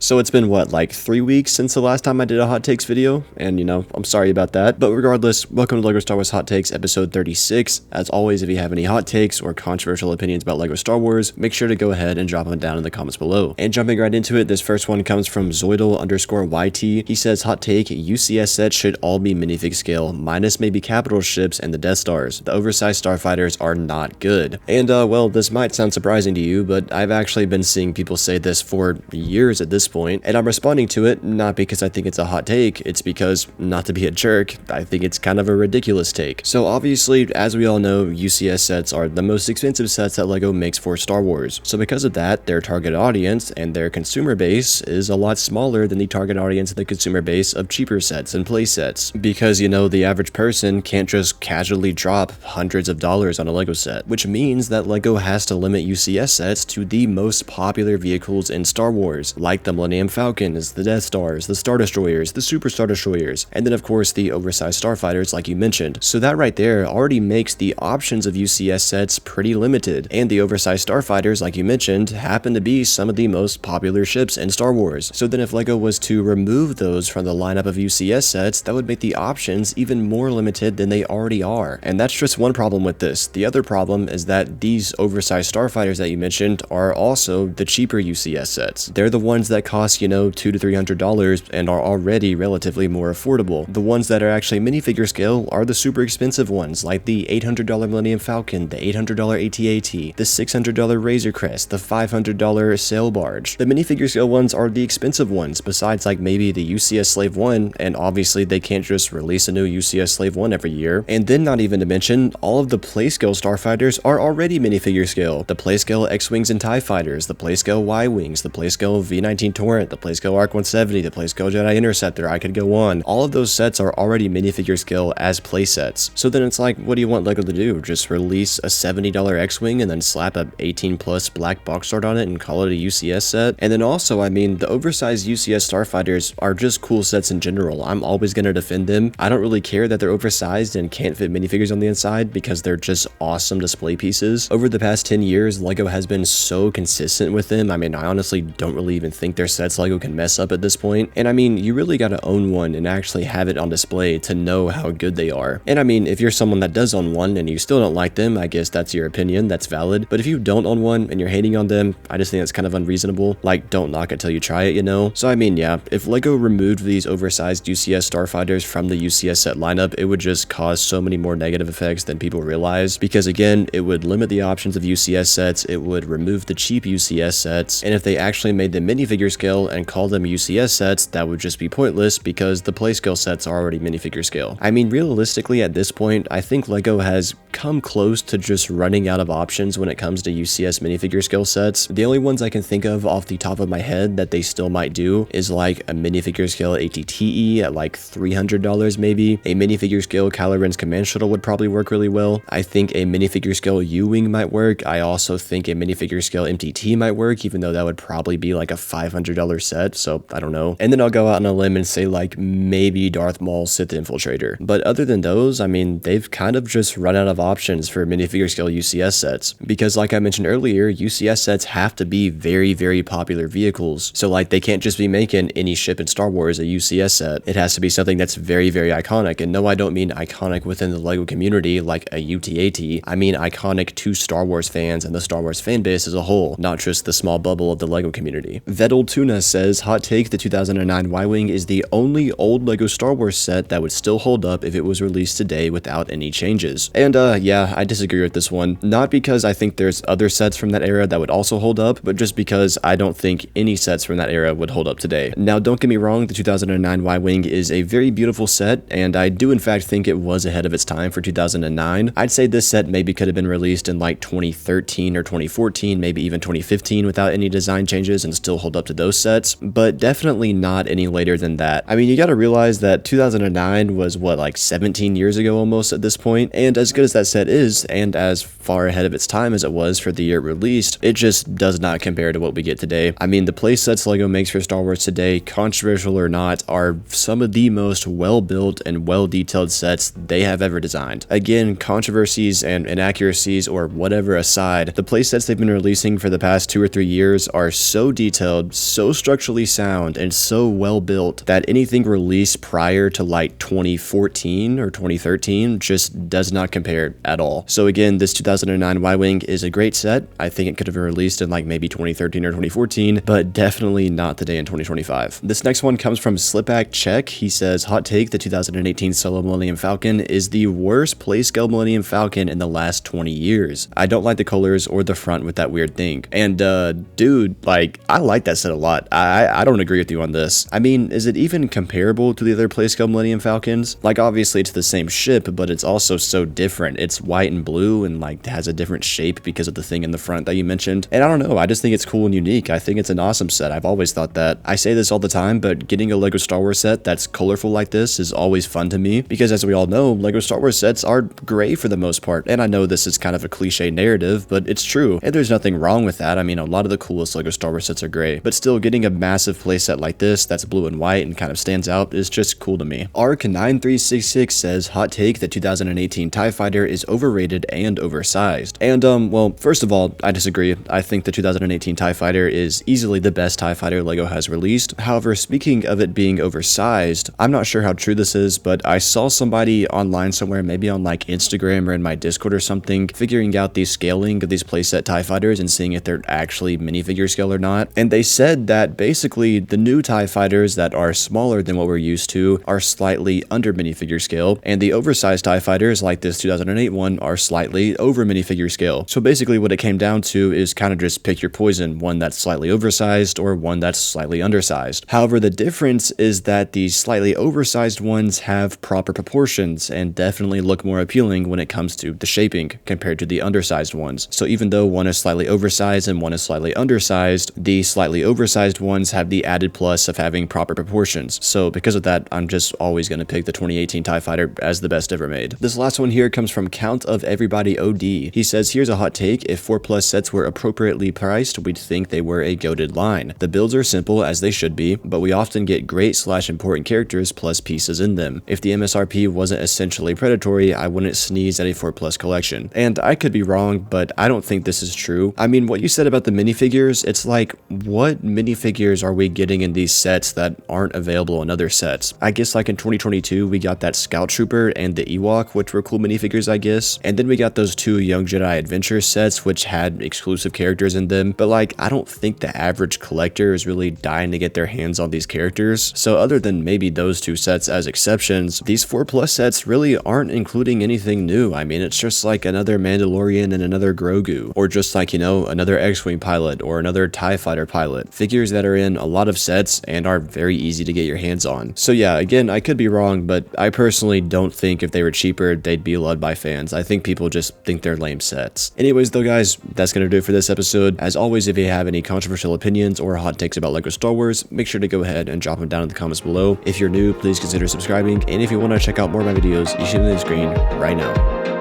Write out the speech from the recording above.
So it's been what, like 3 weeks since the last time I did a hot takes video, and I'm sorry about that. But regardless, welcome to LEGO Star Wars Hot Takes episode 36. As always, if you have any hot takes or controversial opinions about LEGO Star Wars, make sure to go ahead and drop them down in the comments below. And jumping right into it, this first one comes from Zoidal_YT. He says, hot take, UCS sets should all be minifig scale, minus maybe capital ships and the Death Stars. The oversized starfighters are not good. And well, this might sound surprising to you, but I've actually been seeing people say this for years at this point, and I'm responding to it not because I think it's a hot take, it's because, not to be a jerk, I think it's kind of a ridiculous take. So obviously, as we all know, UCS sets are the most expensive sets that LEGO makes for Star Wars. So because of that, their target audience and their consumer base is a lot smaller than the target audience and the consumer base of cheaper sets and play sets. Because, the average person can't just casually drop hundreds of dollars on a LEGO set, which means that LEGO has to limit UCS sets to the most popular vehicles in Star Wars, like the Millennium Falcons, the Death Stars, the Star Destroyers, the Super Star Destroyers, and then of course the oversized starfighters like you mentioned. So that right there already makes the options of UCS sets pretty limited, and the oversized starfighters like you mentioned happen to be some of the most popular ships in Star Wars. So then if LEGO was to remove those from the lineup of UCS sets, that would make the options even more limited than they already are. And that's just one problem with this. The other problem is that these oversized starfighters that you mentioned are also the cheaper UCS sets. They're the ones that cost, $200 to $300 and are already relatively more affordable. The ones that are actually minifigure scale are the super expensive ones, like the $800 Millennium Falcon, the $800 AT-AT, the $600 Razor Crest, the $500 Sail Barge. The minifigure scale ones are the expensive ones, besides like maybe the UCS Slave 1, and obviously they can't just release a new UCS Slave 1 every year. And then not even to mention, all of the play scale starfighters are already minifigure scale. The play scale X-Wings and TIE Fighters, the play scale Y-Wings, the play scale V-19 Torrent, the play scale ARC 170, the play scale Jedi Interceptor, I could go on. All of those sets are already minifigure scale as play sets. So then it's like, what do you want LEGO to do? Just release a $70 X-Wing and then slap a 18 plus black box art on it and call it a UCS set? And then also, the oversized UCS starfighters are just cool sets in general. I'm always going to defend them. I don't really care that they're oversized and can't fit minifigures on the inside because they're just awesome display pieces. Over the past 10 years, LEGO has been so consistent with them. I honestly don't really even think their sets LEGO can mess up at this point. And you really gotta own one and actually have it on display to know how good they are. And if you're someone that does own one and you still don't like them, I guess that's your opinion, that's valid. But if you don't own one and you're hating on them, I just think that's kind of unreasonable. Like, don't knock it till you try it, So yeah, if LEGO removed these oversized UCS starfighters from the UCS set lineup, it would just cause so many more negative effects than people realize. Because again, it would limit the options of UCS sets, it would remove the cheap UCS sets, and if they actually made them minifigure scale and called them UCS sets, that would just be pointless because the play scale sets are already minifigure scale. Realistically at this point, I think LEGO has come close to just running out of options when it comes to UCS minifigure scale sets. The only ones I can think of off the top of my head that they still might do is like a minifigure scale ATTE at like $300 maybe. A minifigure scale Kylo Ren's command shuttle would probably work really well. I think a minifigure scale U-Wing might work. I also think a minifigure scale MTT might work, even though that would probably be like a $500 set, so I don't know. And then I'll go out on a limb and say like maybe Darth Maul Sith Infiltrator. But other than those, they've kind of just run out of options for minifigure scale UCS sets. Because like I mentioned earlier, UCS sets have to be very, very popular vehicles. So like they can't just be making any ship in Star Wars a UCS set. It has to be something that's very, very iconic. And no, I don't mean iconic within the LEGO community like a UTAT. I mean iconic to Star Wars fans and the Star Wars fan base as a whole, not just the small bubble of the LEGO community. Vettel Tuna says, hot take, the 2009 Y-Wing is the only old LEGO Star Wars set that would still hold up if it was released today without any changes. And yeah, I disagree with this one. Not because I think there's other sets from that era that would also hold up, but just because I don't think any sets from that era would hold up today. Now, don't get me wrong, the 2009 Y-Wing is a very beautiful set, and I do in fact think it was ahead of its time for 2009. I'd say this set maybe could have been released in like 2013 or 2014, maybe even 2015 without any design changes and still hold up to those sets, but definitely not any later than that. You gotta realize that 2009 was what, like 17 years ago almost at this point, and as good as that set is, and as far ahead of its time as it was for the year it released, it just does not compare to what we get today. The play sets LEGO makes for Star Wars today, controversial or not, are some of the most well-built and well-detailed sets they have ever designed. Again, controversies and inaccuracies or whatever aside, the play sets they've been releasing for the past 2 or 3 years are so detailed, so structurally sound and so well built that anything released prior to like 2014 or 2013 just does not compare at all. So again, this 2009 Y-Wing is a great set. I think it could have been released in like maybe 2013 or 2014, but definitely not today in 2025. This next one comes from Slipback Check. He says, hot take, the 2018 Solo Millennium Falcon is the worst playscale Millennium Falcon in the last 20 years. I don't like the colors or the front with that weird thing. And dude, like, I like that set a lot. I don't agree with you on this. I mean, is it even comparable to the other playscale Millennium Falcons? Like, obviously it's the same ship, but it's also so different. It's white and blue and like has a different shape because of the thing in the front that you mentioned. And I don't know, I just think it's cool and unique. I think it's an awesome set. I've always thought that. I say this all the time, but getting a LEGO Star Wars set that's colorful like this is always fun to me, because as we all know, LEGO Star Wars sets are gray for the most part. And I know this is kind of a cliche narrative, but it's true. And there's nothing wrong with that. I mean, a lot of the coolest LEGO Star Wars sets are gray, but still getting a massive playset like this that's blue and white and kind of stands out is just cool to me. ARC9366 says, hot take, the 2018 TIE Fighter is overrated and oversized. And well, first of all, I disagree. I think the 2018 TIE Fighter is easily the best TIE Fighter LEGO has released. However, speaking of it being oversized, I'm not sure how true this is, but I saw somebody online somewhere, maybe on like Instagram or in my Discord or something, figuring out the scaling of these playset TIE Fighters and seeing if they're actually minifigure scale or not. And they said that basically the new TIE Fighters that are smaller than what we're used to are slightly under minifigure scale, and the oversized TIE Fighters like this 2008 one are slightly over minifigure scale. So basically what it came down to is kind of just pick your poison, one that's slightly oversized or one that's slightly undersized. However, the difference is that the slightly oversized ones have proper proportions and definitely look more appealing when it comes to the shaping compared to the undersized ones. So even though one is slightly oversized and one is slightly undersized, the slightly oversized ones have the added plus of having proper proportions. So because of that, I'm just always going to pick the 2018 TIE Fighter as the best ever made. This last one here comes from Count of Everybody OD. He says, here's a hot take, if 4+ sets were appropriately priced, we'd think they were a goated line. The builds are simple as they should be, but we often get great/important characters plus pieces in them. If the MSRP wasn't essentially predatory, I wouldn't sneeze at a 4+ collection. And I could be wrong, but I don't think this is true. I mean, what you said about the minifigures, it's like, what minifigures are we getting in these sets that aren't available in other sets? I guess like in 2022, we got that Scout Trooper and the Ewok, which were cool minifigures, I guess. And then we got those 2 Young Jedi Adventure sets, which had exclusive characters in them. But like, I don't think the average collector is really dying to get their hands on these characters. So other than maybe those 2 sets as exceptions, these 4+ sets really aren't including anything new. I mean, it's just like another Mandalorian and another Grogu, or just like, you know, another X-Wing pilot or another TIE Fighter pilot. Figures that are in a lot of sets and are very easy to get your hands on. So yeah, again, I could be wrong, but I personally don't think if they were cheaper, they'd be loved by fans. I think people just think they're lame sets. Anyways though guys, that's gonna do it for this episode. As always, if you have any controversial opinions or hot takes about LEGO Star Wars, make sure to go ahead and drop them down in the comments below. If you're new, please consider subscribing, and if you want to check out more of my videos, you should see them on the screen right now.